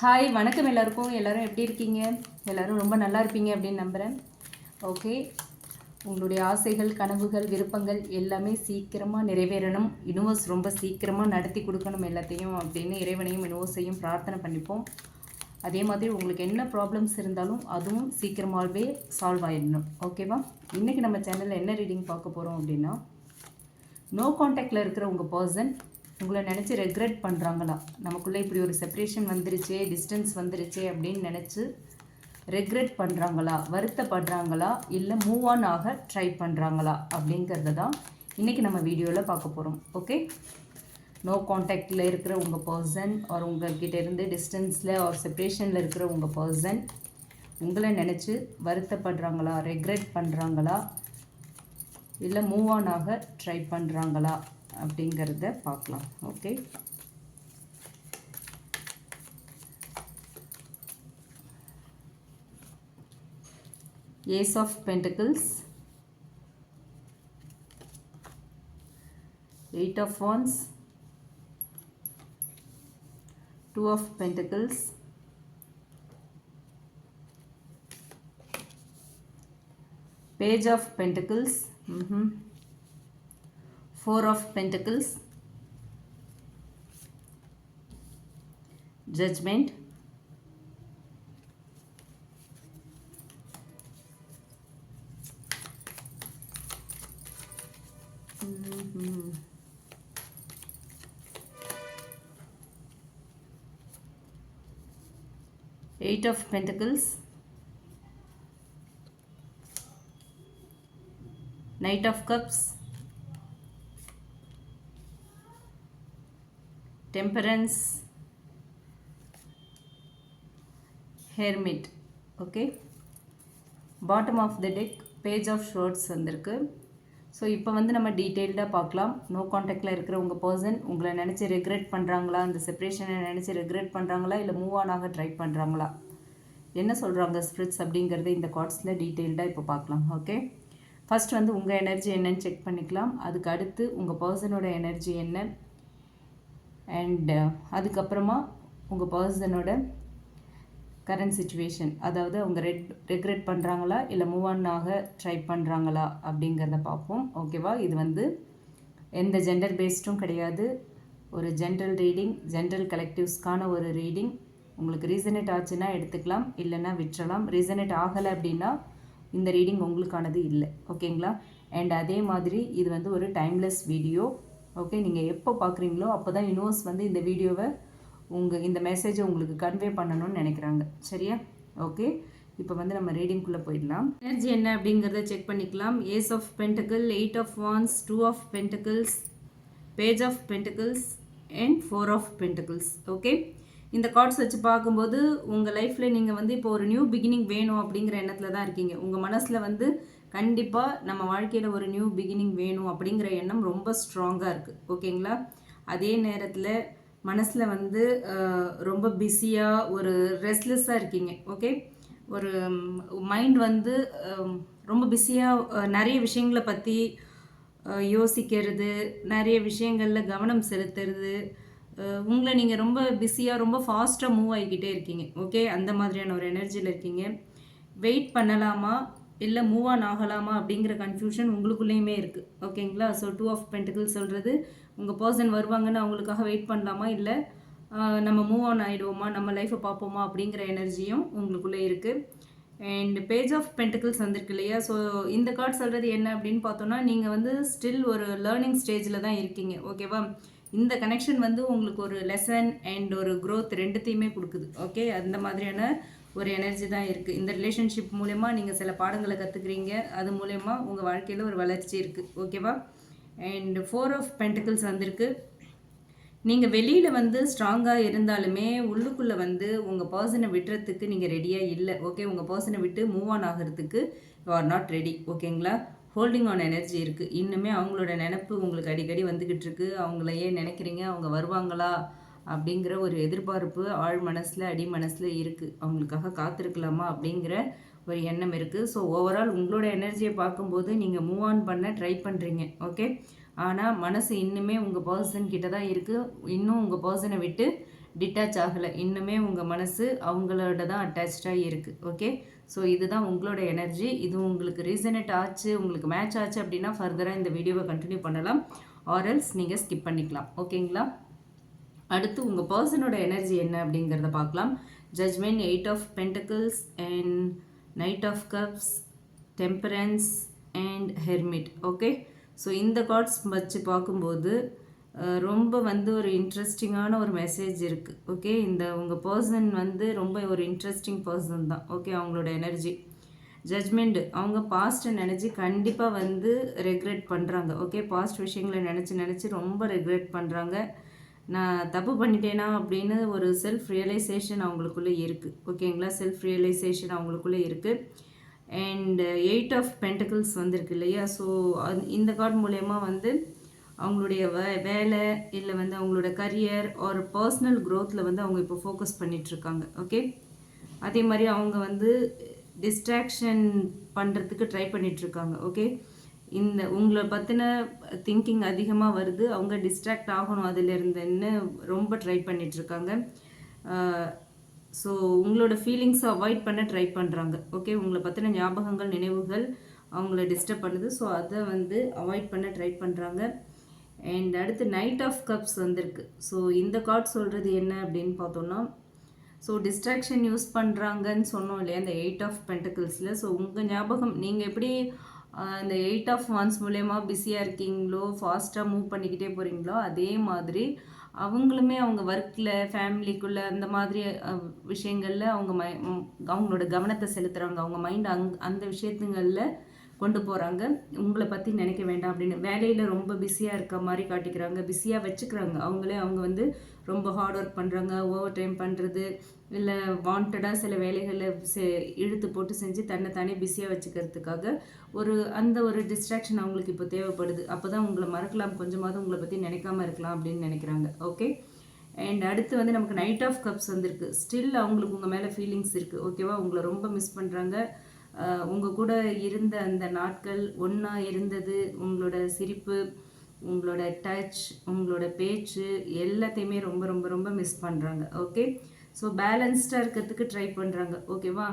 Hi வணக்கம் எல்லாருக்கும். எல்லோரும் எப்படி இருக்கீங்க? எல்லோரும் ரொம்ப நல்லா இருப்பீங்க அப்படின்னு நம்புகிறேன். ஓகே, உங்களுடைய ஆசைகள், கனவுகள், விருப்பங்கள் எல்லாமே சீக்கிரமாக நிறைவேறணும். யூனிவர்ஸ் ரொம்ப சீக்கிரமாக நடத்தி கொடுக்கணும் எல்லாத்தையும் அப்படின்னு இறைவனையும் யூனிவர்ஸையும் பிரார்த்தனை பண்ணிப்போம். அதே மாதிரி உங்களுக்கு என்ன ப்ராப்ளம்ஸ் இருந்தாலும் அதுவும் சீக்கிரமாகவே சால்வ் ஆகிடணும். ஓகேவா? இன்றைக்கி நம்ம சேனலில் என்ன ரீடிங் பார்க்க போகிறோம் அப்படின்னா, நோ காண்டாக்டில் இருக்கிற உங்கள் பர்சன் உங்களை நினச்சி ரெக்ரெட் பண்ணுறாங்களா? நமக்குள்ளே இப்படி ஒரு செப்ரேஷன் வந்துருச்சே, டிஸ்டன்ஸ் வந்துருச்சே அப்படின்னு நினச்சி ரெக்ரெட் பண்ணுறாங்களா, வருத்தப்படுறாங்களா, இல்லை மூவ் ஆன் ஆக ட்ரை பண்ணுறாங்களா அப்படிங்கிறத தான் இன்றைக்கி நம்ம வீடியோவில் பார்க்க போகிறோம். ஓகே, நோ காண்டாக்டில் இருக்கிற உங்கள் பர்சன் ஆர் உங்கள்கிட்ட இருந்து டிஸ்டன்ஸில் ஆர் செப்ரேஷனில் இருக்கிற உங்கள் பர்சன் உங்களை நினச்சி வருத்தப்படுறாங்களா, ரெக்ரெட் பண்ணுறாங்களா, இல்லை மூவ் ஆன் ஆக ட்ரை பண்ணுறாங்களா அப்படிங்கிறத பார்க்கலாம். Okay, ace of pentacles, 8 of wands, 2 of pentacles, page of pentacles, 4 of pentacles, judgment, Eight of Pentacles, Knight of Cups, Temperance, Hermit. Okay, bottom of the deck page of swords வந்திருக்கு. So இப்போ வந்து நம்ம டீட்டெயில்டாக பார்க்கலாம். No காண்டாக்டில் இருக்கிற உங்கள் person உங்களை நினச்சி ரெக்ரெட் பண்ணுறாங்களா, அந்த செப்ரேஷனை நினச்சி ரெக்ரெட் பண்ணுறாங்களா, இல்லை மூவ் ஆன் ஆக ட்ரை பண்ணுறாங்களா, என்ன சொல்கிறாங்க ஸ்பிரிட்ஸ் அப்படிங்கிறது இந்த கார்ட்ஸில் டீட்டெயில்டாக இப்போ பார்க்கலாம். ஓகே, ஃபஸ்ட் வந்து உங்கள் எனர்ஜி என்னன்னு செக் பண்ணிக்கலாம். அதுக்கு அடுத்து உங்கள் பர்சனோட எனர்ஜி என்ன, அண்ட் அதுக்கப்புறமா உங்கள் பர்சனோட கரண்ட் சுச்சுவேஷன், அதாவது அவங்க ரெக்ரெட் பண்ணுறாங்களா இல்லை மூவ் ஆன் ஆக ட்ரை பண்ணுறாங்களா அப்படிங்கிறத பார்ப்போம். ஓகேவா? இது வந்து எந்த ஜெண்டர் பேஸ்டும் கிடையாது, ஒரு ஜென்ரல் ரீடிங், ஜென்ரல் கலெக்டிவ்ஸ்க்கான ஒரு ரீடிங். உங்களுக்கு ரீசனேட் ஆச்சுன்னா எடுத்துக்கலாம், இல்லைன்னா விட்டுறலாம். ரீசனேட் ஆகலை அப்படின்னா இந்த ரீடிங் உங்களுக்கானது இல்லை. ஓகேங்களா? அண்ட் அதே மாதிரி இது வந்து ஒரு டைம்லெஸ் வீடியோ. ஓகே, நீங்கள் எப்போ பார்க்குறீங்களோ அப்போ தான் யூனிவர்ஸ் வந்து இந்த வீடியோவை இந்த மெசேஜை உங்களுக்கு கன்வே பண்ணணும்னு நினைக்கிறாங்க. சரியா? ஓகே, இப்போ வந்து நம்ம ரீடிங்குள்ளே போயிடலாம். எனர்ஜி என்ன அப்படிங்கிறத செக் பண்ணிக்கலாம். Ace of pentacle, 8 of wands, 2 of pentacles, page of pentacles and 4 of pentacles. Okay, இந்த கார்ட்ஸ் வச்சு பார்க்கும்போது உங்கள் லைஃப்பில் நீங்கள் வந்து இப்போ ஒரு நியூ பிகினிங் வேணும் அப்படிங்கிற எண்ணத்தில் தான் இருக்கீங்க. உங்கள் மனசில் வந்து கண்டிப்பாக நம்ம வாழ்க்கையில் ஒரு நியூ பிகினிங் வேணும் அப்படிங்கிற எண்ணம் ரொம்ப ஸ்ட்ராங்காக இருக்குது. ஓகேங்களா? அதே நேரத்தில் மனசில் வந்து ரொம்ப பிஸியாக ஒரு ரெஸ்ட்லெஸ்ஸாக இருக்கீங்க. ஓகே, ஒரு மைண்ட் வந்து ரொம்ப பிஸியாக நிறைய விஷயங்களை பற்றி யோசிக்கிறது, நிறைய விஷயங்களில் கவனம் செலுத்துறது, உங்களை நீங்கள் ரொம்ப பிஸியாக ரொம்ப ஃபாஸ்ட்டாக மூவ் ஆகிக்கிட்டே இருக்கீங்க. ஓகே, அந்த மாதிரியான ஒரு எனர்ஜியில் இருக்கீங்க. வெயிட் பண்ணலாமா இல்லை மூவ் ஆன் ஆகலாமா அப்படிங்கிற கன்ஃபியூஷன் உங்களுக்குள்ளேயுமே இருக்குது. ஓகேங்களா? ஸோ 2 of pentacles சொல்கிறது உங்கள் பர்சன் வருவாங்கன்னு அவங்களுக்காக வெயிட் பண்ணலாமா, இல்லை நம்ம மூவ் ஆன் ஆகிடுவோமா, நம்ம லைஃப்பை பார்ப்போமா அப்படிங்கிற எனர்ஜியும் உங்களுக்குள்ளே இருக்குது. அண்ட் பேஜ் ஆஃப் பென்டக்கிள்ஸ் வந்திருக்கு இல்லையா? ஸோ இந்த கார்டு சொல்கிறது என்ன அப்படின்னு பார்த்தோன்னா, நீங்கள் வந்து ஸ்டில் ஒரு லேர்னிங் ஸ்டேஜில் தான் இருக்கீங்க. ஓகேவா? இந்த கனெக்ஷன் வந்து உங்களுக்கு ஒரு லெசன் அண்ட் ஒரு க்ரோத் ரெண்டுத்தையுமே கொடுக்குது. ஓகே, அந்த மாதிரியான ஒரு எனர்ஜி தான் இருக்குது. இந்த ரிலேஷன்ஷிப் மூலயமா நீங்கள் சில பாடங்களை கற்றுக்குறீங்க, அது மூலயமா உங்கள் வாழ்க்கையில் ஒரு வளர்ச்சி இருக்குது. ஓகேவா? அண்ட் 4 of pentacles வந்திருக்கு. நீங்கள் வெளியில் வந்து ஸ்ட்ராங்காக இருந்தாலுமே உள்ளுக்குள்ளே வந்து உங்கள் பர்சனை விட்டுறதுக்கு நீங்கள் ரெடியாக இல்லை. ஓகே, உங்கள் பர்சனை விட்டு மூவ் ஆன் ஆகிறதுக்கு யூ ஆர் நாட் ரெடி. ஓகேங்களா? ஹோல்டிங் ஆன் எனர்ஜி இருக்குது. இன்னுமே அவங்களோட நினப்பு உங்களுக்கு அடிக்கடி வந்துக்கிட்டு இருக்குது. அவங்களையே நினைக்கிறீங்க, அவங்க வருவாங்களா அப்படிங்கிற ஒரு எதிர்பார்ப்பு ஆழ் மனசில், அடி மனசில் இருக்குது. அவங்களுக்காக காத்திருக்கலாமா அப்படிங்கிற ஒரு எண்ணம் இருக்குது. ஸோ ஓவரால் உங்களோட எனர்ஜியை பார்க்கும்போது நீங்கள் மூவ் ஆன் பண்ண ட்ரை பண்ணுறீங்க. ஓகே, ஆனால் மனசு இன்னுமே உங்கள் பர்சன் கிட்ட தான் இருக்குது. இன்னும் உங்கள் பர்சனை விட்டு டிட்டாச் ஆகலை, இன்னுமே உங்கள் மனசு அவங்களோட தான் அட்டாச்சாக இருக்குது. ஓகே, ஸோ இதுதான் உங்களோட எனர்ஜி. இது உங்களுக்கு ரீசனேட் ஆச்சு, உங்களுக்கு மேட்ச் ஆச்சு அப்படின்னா ஃபர்தராக இந்த வீடியோவை கண்டினியூ பண்ணலாம், ஆர்எல்ஸ் நீங்கள் ஸ்கிப் பண்ணிக்கலாம். ஓகேங்களா? அடுத்து உங்கள் பர்சனோட எனர்ஜி என்ன அப்படிங்கிறத பார்க்கலாம். Judgement, 8 of pentacles and knight of cups, temperance and hermit. Okay, so இந்த கார்ட்ஸ் வச்சு பார்க்கும்போது ரொம்ப வந்து ஒரு இன்ட்ரெஸ்டிங்கான ஒரு மெசேஜ் இருக்குது. ஓகே, இந்த உங்கள் பர்சன் வந்து ரொம்ப ஒரு இன்ட்ரெஸ்டிங் பர்சன் தான். ஓகே, அவங்களோட எனர்ஜி ஜட்ஜ்மெண்ட், அவங்க பாஸ்ட்டை நினச்சி கண்டிப்பாக வந்து ரெக்ரெட் பண்ணுறாங்க. ஓகே, பாஸ்ட் விஷயங்களை நினச்சி ரொம்ப ரெக்ரெட் பண்ணுறாங்க. நான் தப்பு பண்ணிட்டேனா அப்படின்னு ஒரு செல்ஃப் ரியலைசேஷன் அவங்களுக்குள்ளே இருக்குது. ஓகேங்களா, செல்ஃப் ரியலைசேஷன் அவங்களுக்குள்ளே இருக்குது. அண்ட் 8 ஆஃப் பென்டக்கிள்ஸ் வந்திருக்கு இல்லையா? ஸோ இந்த கார்டு மூலயமா வந்து அவங்களுடைய வேலை இல்லை வந்து அவங்களோட கரியர் ஒரு பர்சனல் க்ரோத்தில் வந்து அவங்க இப்போ ஃபோக்கஸ் பண்ணிகிட்ருக்காங்க. ஓகே, அதே மாதிரி அவங்க வந்து டிஸ்ட்ராக்ஷன் பண்ணுறதுக்கு ட்ரை பண்ணிகிட்ருக்காங்க. ஓகே, இந்த உங்களை பற்றின திங்கிங் அதிகமாக வருது, அவங்க டிஸ்ட்ராக்ட் ஆகணும் அதிலிருந்துன்னு ரொம்ப ட்ரை பண்ணிகிட்ருக்காங்க. ஸோ உங்களோட ஃபீலிங்ஸை அவாய்ட் பண்ண ட்ரை பண்ணுறாங்க. ஓகே, உங்களை பற்றின ஞாபகங்கள், நினைவுகள் அவங்கள டிஸ்டர்ப் பண்ணுது. ஸோ அதை வந்து அவாய்ட் பண்ண ட்ரை பண்ணுறாங்க. அண்ட் அடுத்து நைட் ஆஃப் கப்ஸ் வந்திருக்கு. ஸோ இந்த கார்ட் சொல்கிறது என்ன அப்படின்னு பார்த்தோன்னா, ஸோ டிஸ்ட்ராக்ஷன் யூஸ் பண்ணுறாங்கன்னு சொன்னோம் இல்லையா அந்த 8 ஆஃப் பென்டக்கிள்ஸில். ஸோ உங்கள் ஞாபகம் நீங்கள் எப்படி இந்த 8 ஆஃப் வான்ஸ் மூலயமா பிஸியாக இருக்கீங்களோ, ஃபாஸ்ட்டாக மூவ் பண்ணிக்கிட்டே போகிறீங்களோ, அதே மாதிரி அவங்களுமே அவங்க ஒர்க்கில், ஃபேமிலிக்குள்ளே அந்த மாதிரி விஷயங்களில் அவங்களோட கவனத்தை செலுத்துகிறாங்க. அவங்க மைண்ட் அந்த விஷயத்துங்களில் கொண்டு போகிறாங்க. உங்களை பற்றி நினைக்க வேண்டாம் அப்படின்னு வேலையில் ரொம்ப பிஸியாக இருக்க மாதிரி காட்டிக்கிறாங்க, பிஸியாக வச்சுக்கிறாங்க. அவங்க வந்து ரொம்ப ஹார்ட் ஒர்க் பண்ணுறாங்க, ஓவர் டைம் பண்ணுறது, இல்லை வாண்டடாக சில வேலைகளை இழுத்து போட்டு செஞ்சு தன்னை பிஸியாக வச்சுக்கிறதுக்காக அந்த ஒரு டிஸ்ட்ராக்ஷன் அவங்களுக்கு இப்போ தேவைப்படுது. அப்போ தான் உங்களை மறக்கலாம், கொஞ்சமாவது உங்களை பற்றி நினைக்காம இருக்கலாம் அப்படின்னு நினைக்கிறாங்க. ஓகே, அண்ட் அடுத்து வந்து நமக்கு நைட் ஆஃப் கப்ஸ் வந்திருக்கு. ஸ்டில் அவங்களுக்கு உங்கள் மேலே ஃபீலிங்ஸ் இருக்குது. ஓகேவா, உங்களை ரொம்ப மிஸ் பண்ணுறாங்க. உங்கள் கூட இருந்த அந்த நாட்கள், ஒன்றா இருந்தது, உங்களோட சிரிப்பு, உங்களோட டச், உங்களோட பேச்சு எல்லாத்தையுமே ரொம்ப ரொம்ப ரொம்ப மிஸ் பண்ணுறாங்க. ஓகே, ஸோ பேலன்ஸ்டாக இருக்கிறதுக்கு ட்ரை பண்ணுறாங்க. ஓகேவா,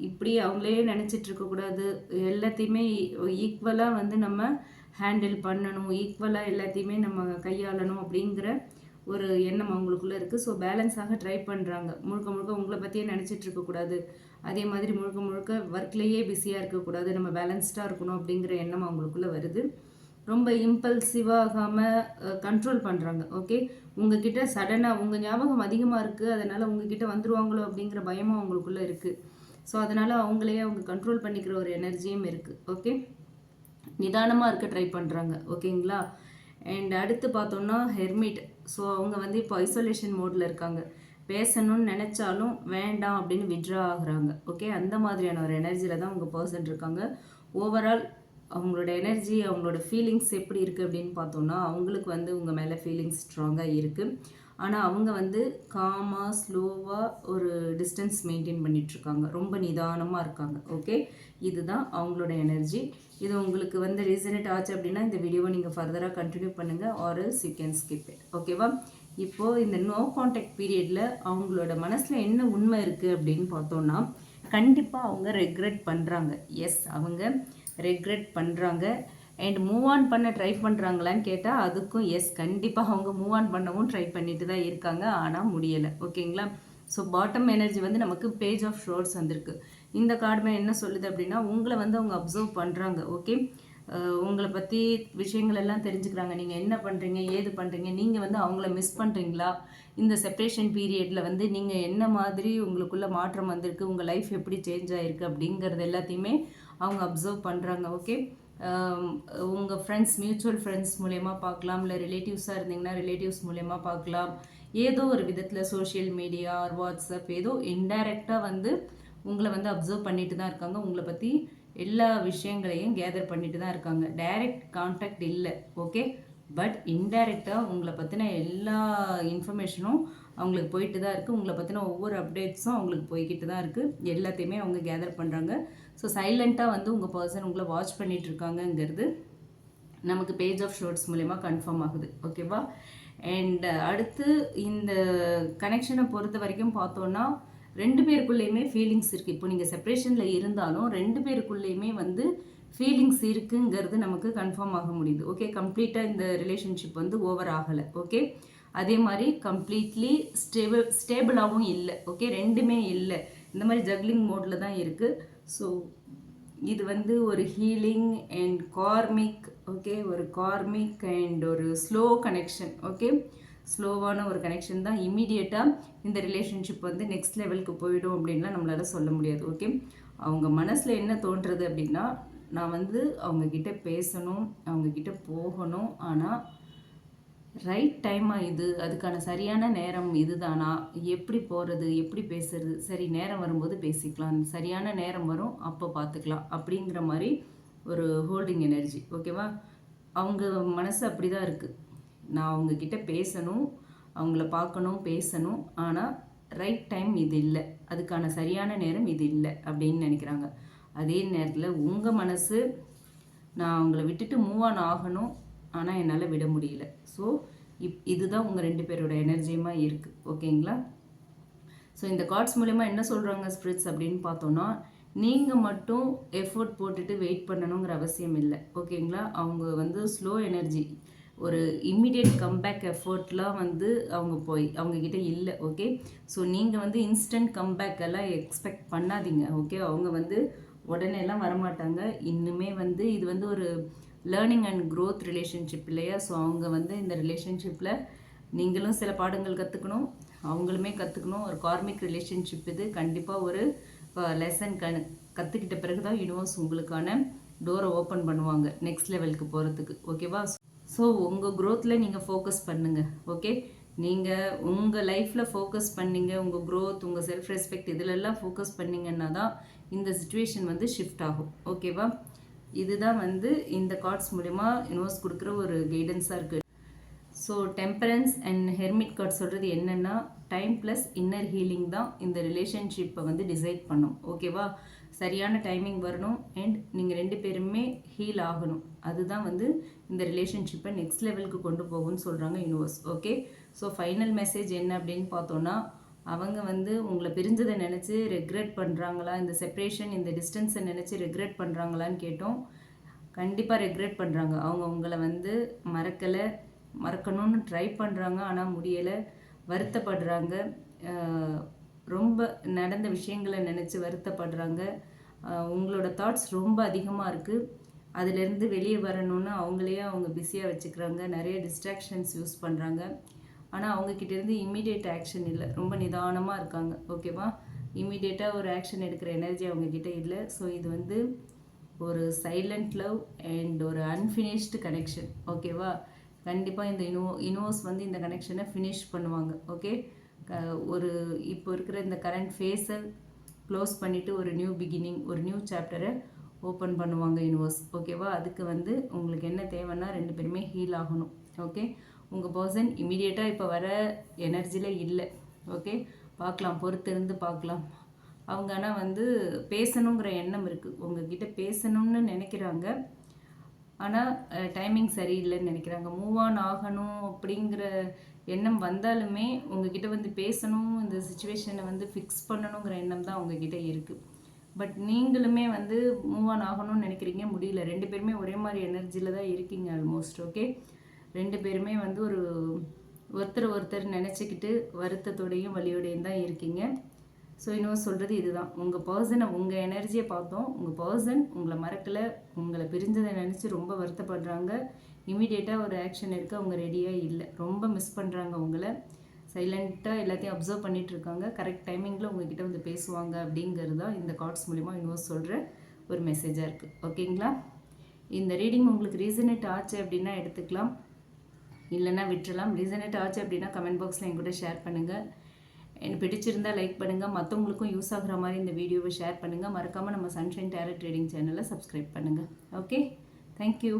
இப்படி அவங்களே நினச்சிட்டு இருக்கக்கூடாது, எல்லாத்தையுமே ஈக்குவலாக வந்து நம்ம ஹேண்டில் பண்ணணும், ஈக்குவலாக எல்லாத்தையுமே நம்ம கையாளணும் அப்படிங்கிற ஒரு எண்ணம் அவங்களுக்குள்ளே இருக்குது. ஸோ பேலன்ஸாக ட்ரை பண்ணுறாங்க. முழுக்க உங்களை பற்றியே நினச்சிட்டு இருக்கக்கூடாது, அதே மாதிரி முழுக்க ஒர்க்லேயே பிஸியாக இருக்கக்கூடாது, நம்ம பேலன்ஸ்டாக இருக்கணும் அப்படிங்கிற எண்ணம் அவங்களுக்குள்ளே வருது. ரொம்ப இம்பல்சிவாகாமல் கண்ட்ரோல் பண்ணுறாங்க. ஓகே, உங்ககிட்ட சடனாக உங்கள் ஞாபகம் அதிகமாக இருக்குது, அதனால் உங்ககிட்ட வந்துடுவாங்களோ அப்படிங்கிற பயமும் அவங்களுக்குள்ளே இருக்குது. ஸோ அதனால் அவங்களையே அவங்க கண்ட்ரோல் பண்ணிக்கிற ஒரு எனர்ஜியும் இருக்குது. ஓகே, நிதானமாக இருக்க ட்ரை பண்ணுறாங்க. ஓகேங்களா, அண்ட் அடுத்து பார்த்தோன்னா ஹெர்மிட். ஸோ அவங்க வந்து இப்போ ஐசோலேஷன் மோடில் இருக்காங்க. பேசணும்னு நினச்சாலும் வேண்டாம் அப்படின்னு விட்ரா ஆகுறாங்க. ஓகே, அந்த மாதிரியான ஒரு எனர்ஜியில் தான் உங்கள் பர்சன் இருக்காங்க. ஓவரால் அவங்களோட எனர்ஜி, அவங்களோட ஃபீலிங்ஸ் எப்படி இருக்குது அப்படின்னு பார்த்தோன்னா, அவங்களுக்கு வந்து உங்கள் மேலே ஃபீலிங்ஸ் ஸ்ட்ராங்காக இருக்குது. ஆனால் அவங்க வந்து காமாக ஸ்லோவாக ஒரு டிஸ்டன்ஸ் மெயின்டைன் பண்ணிகிட்ருக்காங்க, ரொம்ப நிதானமாக இருக்காங்க. ஓகே, இதுதான் அவங்களோட எனர்ஜி. இது உங்களுக்கு வந்து ரீசனேட் ஆச்சு அப்படின்னா இந்த வீடியோவை நீங்கள் ஃபர்தராக கண்டினியூ பண்ணுங்கள், or else you can skip it. ஓகேவா, இப்போது இந்த நோ கான்டாக்ட் பீரியடில் அவங்களோட மனசில் என்ன உண்மை இருக்குது அப்படின்னு பார்த்தோன்னா, கண்டிப்பாக அவங்க ரெக்ரெட் பண்ணுறாங்க. எஸ், அவங்க ரெக்ரெட் பண்ணுறாங்க. அண்ட் மூவ் ஆன் பண்ண ட்ரை பண்ணுறாங்களான்னு கேட்டால் அதுக்கும் எஸ், கண்டிப்பாக அவங்க மூவ் ஆன் பண்ணவும் ட்ரை பண்ணிட்டு தான் இருக்காங்க, ஆனால் முடியலை. ஓகேங்களா, ஸோ பாட்டம் எனர்ஜி வந்து நமக்கு பேஜ் ஆஃப் ஷோர்ட்ஸ் வந்திருக்கு. இந்த கார்டுமே என்ன சொல்லுது அப்படின்னா, உங்களை வந்து அவங்க அப்சர்வ் பண்ணுறாங்க. ஓகே, உங்களை பற்றி விஷயங்கள் எல்லாம் தெரிஞ்சுக்கிறாங்க, நீங்கள் என்ன பண்ணுறீங்க, ஏது பண்ணுறீங்க, நீங்கள் வந்து அவங்கள மிஸ் பண்ணுறீங்களா, இந்த செப்ரேஷன் பீரியடில் வந்து நீங்கள் என்ன மாதிரி உங்களுக்குள்ளே மாற்றம் வந்திருக்கு, உங்கள் லைஃப் எப்படி சேஞ்ச் ஆகிருக்கு அப்படிங்கிறது எல்லாத்தையுமே அவங்க அப்சர்வ் பண்ணுறாங்க. ஓகே, உங்கள் ஃப்ரெண்ட்ஸ், மியூச்சுவல் ஃப்ரெண்ட்ஸ் மூலயமா பார்க்கலாம், இல்லை ரிலேட்டிவ்ஸாக இருந்தீங்கன்னா ரிலேட்டிவ்ஸ் மூலயமா பார்க்கலாம், ஏதோ ஒரு விதத்தில் சோஷியல் மீடியா ஆர் வாட்ஸ்அப் ஏதோ இன்டைரக்டாக வந்து உங்களை வந்து அப்சர்வ் பண்ணிட்டு தான் இருக்காங்க. உங்களை பற்றி எல்லா விஷயங்களையும் கேதர் பண்ணிட்டு தான் இருக்காங்க. டைரக்ட் கான்டாக்ட் இல்லை. ஓகே, பட் இன்டைரக்டாக உங்களை பற்றின எல்லா இன்ஃபர்மேஷனும் அவங்களுக்கு போயிட்டு தான் இருக்குது. உங்களை பற்றின ஒவ்வொரு அப்டேட்ஸும் அவங்களுக்கு போய்கிட்டு தான் இருக்குது. எல்லாத்தையுமே அவங்க கேதர் பண்ணுறாங்க. ஸோ சைலண்ட்டாக வந்து உங்கள் பர்சன் உங்களை வாட்ச் பண்ணிகிட்டு இருக்காங்கங்கிறது நமக்கு பேஜ் ஆஃப் ஷோர்ட்ஸ் மூலயமா கன்ஃபார்ம் ஆகுது. ஓகேவா, அண்ட் அடுத்து இந்த கனெக்ஷனை பொறுத்த வரைக்கும் பார்த்தோன்னா 2 பேருக்குள்ளேயுமே ஃபீலிங்ஸ் இருக்குது. இப்போ நீங்கள் செப்பரேஷனில் இருந்தாலும் 2 பேருக்குள்ளேயுமே வந்து ஃபீலிங்ஸ் இருக்குங்கிறது நமக்கு கன்ஃபார்ம் ஆக முடியுது. ஓகே, கம்ப்ளீட்டாக இந்த ரிலேஷன்ஷிப் வந்து ஓவர் ஆகலை. ஓகே, அதே மாதிரி கம்ப்ளீட்லி ஸ்டேபிளாகவும் இல்லை. ஓகே, ரெண்டுமே இல்லை, இந்த மாதிரி ஜக்லிங் மோடில் தான் இருக்குது. ஸோ இது வந்து ஒரு ஹீலிங் அண்ட் கார்மிக். ஓகே, ஒரு கார்மிக் அண்ட் ஒரு ஸ்லோ கனெக்ஷன். ஓகே, ஸ்லோவான ஒரு கனெக்ஷன் தான். இமீடியட்டாக இந்த ரிலேஷன்ஷிப் வந்து நெக்ஸ்ட் லெவலுக்கு போயிடும் அப்படின்லாம் நம்மளால் சொல்ல முடியாது. ஓகே, அவங்க மனசில் என்ன தோன்றுறது அப்படின்னா, நான் வந்து அவங்கக்கிட்ட பேசணும், அவங்கக்கிட்ட போகணும், ஆனால் ரைட் டைமாக இது, அதுக்கான சரியான நேரம் இதுதானா, எப்படி போகிறது, எப்படி பேசுறது, சரி நேரம் வரும்போது பேசிக்கலாம், சரியான நேரம் வரும் அப்போ பார்த்துக்கலாம் அப்படிங்கிற மாதிரி ஒரு ஹோல்டிங் எனர்ஜி. ஓகேவா, அவங்க மனசு அப்படி தான் இருக்குது. நான் அவங்கக்கிட்ட பேசணும், அவங்கள பார்க்கணும், பேசணும், ஆனால் ரைட் டைம் இது இல்லை, அதுக்கான சரியான நேரம் இது இல்லை அப்படின்னு நினைக்கிறாங்க. அதே நேரத்தில் உங்கள் மனசு, நான் அவங்கள விட்டுட்டு மூவ் ஆன் ஆகணும், ஆனால் என்னால் விட முடியல. ஸோ இதுதான் உங்கள் 2 பேரோட எனர்ஜியுமா இருக்குது. ஓகேங்களா? ஸோ இந்த கார்ட்ஸ் மூலமா என்ன சொல்கிறாங்க ஸ்பிரிட்ஸ் அப்படின்னு பார்த்தோன்னா, நீங்கள் மட்டும் எஃபோர்ட் போட்டுட்டு வெயிட் பண்ணணுங்கிற அவசியம் இல்லை. ஓகேங்களா? அவங்க வந்து ஸ்லோ எனர்ஜி, ஒரு இம்மிடியட் கம்பேக் எஃபோர்ட்லாம் வந்து அவங்கக்கிட்ட இல்லை. ஓகே, ஸோ நீங்கள் வந்து இன்ஸ்டன்ட் கம்பேக் எல்லாம் எக்ஸ்பெக்ட் பண்ணாதீங்க. ஓகே, அவங்க வந்து உடனேலாம் வரமாட்டாங்க. இன்னுமே வந்து இது வந்து ஒரு லேர்னிங் அண்ட் க்ரோத் ரிலேஷன்ஷிப் இல்லையா? ஸோ அவங்க வந்து இந்த ரிலேஷன்ஷிப்பில் நீங்களும் சில பாடங்கள் கற்றுக்கணும், அவங்களுமே கற்றுக்கணும். ஒரு கார்மிக் ரிலேஷன்ஷிப் இது. கண்டிப்பாக ஒரு லெசன் கற்றுக்கிட்ட பிறகு தான் யூனிவர்ஸ் உங்களுக்கான டோரை ஓப்பன் பண்ணுவாங்க நெக்ஸ்ட் லெவலுக்கு போகிறதுக்கு. ஓகேவா? ஸோ உங்கள் க்ரோத்தில் நீங்கள் ஃபோக்கஸ் பண்ணுங்கள். ஓகே, நீங்கள் உங்கள் லைஃப்பில் ஃபோக்கஸ் பண்ணிங்க, உங்கள் க்ரோத், உங்கள் செல்ஃப் ரெஸ்பெக்ட் இதிலெல்லாம் ஃபோக்கஸ் பண்ணிங்கன்னா தான் இந்த சுச்சுவேஷன் வந்து ஷிஃப்ட் ஆகும். ஓகேவா? இதுதான் வந்து இந்த கார்ட்ஸ் மூலிமா யூனிவர்ஸ் கொடுக்குற ஒரு கைடன்ஸாக இருக்குது. So temperance and hermit card சொல்கிறது என்னென்னா, டைம் ப்ளஸ் இன்னர் ஹீலிங் தான் இந்த ரிலேஷன்ஷிப்பை வந்து டிசைட் பண்ணும். ஓகேவா? சரியான டைமிங் வரணும் அண்ட் நீங்கள் 2 பேருமே ஹீல் ஆகணும். அதுதான் வந்து இந்த ரிலேஷன்ஷிப்பை நெக்ஸ்ட் லெவலுக்கு கொண்டு போகும்னு சொல்கிறாங்க universe. Okay, so final message என்ன அப்படின்னு பார்த்தோன்னா, அவங்க வந்து உங்களை பிரிஞ்சதை நினச்சி ரெக்ரெட் பண்ணுறாங்களா, இந்த செப்ரேஷன், இந்த டிஸ்டன்ஸை நினச்சி ரெக்ரெட் பண்ணுறாங்களான்னு கேட்டோம். கண்டிப்பாக ரெக்ரெட் பண்ணுறாங்க. அவங்க உங்களை வந்து மறக்கணும்னு ட்ரை பண்ணுறாங்க, ஆனால் முடியலை, வருத்தப்படுறாங்க, ரொம்ப நடந்த விஷயங்களை நினச்சி வருத்தப்படுறாங்க. உங்களோட தாட்ஸ் ரொம்ப அதிகமாக இருக்குது. அதிலேருந்து வெளியே வரணும்னு அவங்க பிஸியாக வச்சுக்கிறாங்க, நிறைய டிஸ்ட்ராக்ஷன்ஸ் யூஸ் பண்ணுறாங்க. ஆனால் அவங்கக்கிட்டேருந்து இம்மீடியட் ஆக்ஷன் இல்லை, ரொம்ப நிதானமாக இருக்காங்க. ஓகேவா? இம்மீடியட்டாக ஒரு ஆக்ஷன் எடுக்கிற எனர்ஜி அவங்கக்கிட்ட இல்லை. ஸோ இது வந்து ஒரு சைலண்ட் லவ் அண்ட் ஒரு அன்ஃபினிஷ்டு கனெக்ஷன். ஓகேவா? கண்டிப்பாக இந்த யூனிவர்ஸ் வந்து இந்த கனெக்ஷனை ஃபினிஷ் பண்ணுவாங்க. ஓகே, ஒரு இப்போ இருக்கிற இந்த கரண்ட் ஃபேஸை க்ளோஸ் பண்ணிவிட்டு ஒரு நியூ பிகினிங், ஒரு நியூ சாப்டரை ஓப்பன் பண்ணுவாங்க யூனிவர்ஸ். ஓகேவா? அதுக்கு வந்து உங்களுக்கு என்ன தேவைன்னா 2 பேருமே ஹீல் ஆகணும். ஓகே, உங்கள் பர்சன் இமீடியட்டாக இப்போ வர எனர்ஜியில் இல்லை. ஓகே, பார்க்கலாம், பொறுத்திருந்து பார்க்கலாம். அவங்க ஆனால் வந்து பேசணுங்கிற எண்ணம் இருக்குது, உங்ககிட்ட பேசணும்னு நினைக்கிறாங்க, ஆனால் டைமிங் சரியில்லைன்னு நினைக்கிறாங்க. மூவ் ஆன் ஆகணும் அப்படிங்கிற எண்ணம் வந்தாலுமே உங்ககிட்ட வந்து பேசணும், இந்த சுச்சுவேஷனை வந்து ஃபிக்ஸ் பண்ணணுங்கிற எண்ணம் தான் உங்ககிட்ட இருக்குது. பட் நீங்களுமே வந்து மூவ் ஆன் ஆகணும்னு நினைக்கிறீங்க, முடியல. 2 பேருமே ஒரே மாதிரி எனர்ஜியில் தான் இருக்கீங்க ஆல்மோஸ்ட். ஓகே, 2 பேருமே வந்து ஒருத்தர் நினச்சிக்கிட்டு வருத்தத்தோடையும் வலியோடையும் தான் இருக்கீங்க. ஸோ இன்னும் சொல்கிறது இதுதான், உங்கள் பர்சனை, உங்கள் எனர்ஜியை பார்த்தோம். உங்கள் பர்சன் உங்களை மறக்கலை, உங்களை பிரிஞ்சதை நினச்சி ரொம்ப வருத்தப்படுறாங்க. இமீடியட்டாக ஒரு ஆக்ஷன் எடுக்க அவங்க ரெடியாக இல்லை, ரொம்ப மிஸ் பண்ணுறாங்க உங்களை. சைலண்ட்டாக எல்லாத்தையும் அப்சர்வ் பண்ணிகிட்ருக்காங்க. கரெக்ட் டைமிங்கில் உங்ககிட்ட வந்து பேசுவாங்க அப்படிங்கிறது தான் இந்த கார்ட்ஸ் மூலிமா யூனிவர்ஸ் சொல்கிற ஒரு மெசேஜாக இருக்குது. ஓகேங்களா? இந்த ரீடிங் உங்களுக்கு ரீசனேட் ஆச்சு அப்படின்னா எடுத்துக்கலாம், இல்லைன்னா விட்டுறலாம். ரீசனேட் ஆச்சு அப்படின்னா கமெண்ட் பாக்ஸில் என்கிட்ட ஷேர் பண்ணுங்கள். எனக்கு பிடிச்சிருந்தால் லைக் பண்ணுங்கள், மற்றவங்களுக்கும் யூஸ் ஆகிற மாதிரி இந்த வீடியோவை ஷேர் பண்ணுங்கள். மறக்காமல் நம்ம சன்ஷைன் டேரட் ட்ரேடிங் சேனலை சப்ஸ்கிரைப் பண்ணுங்கள். Okay, thank you.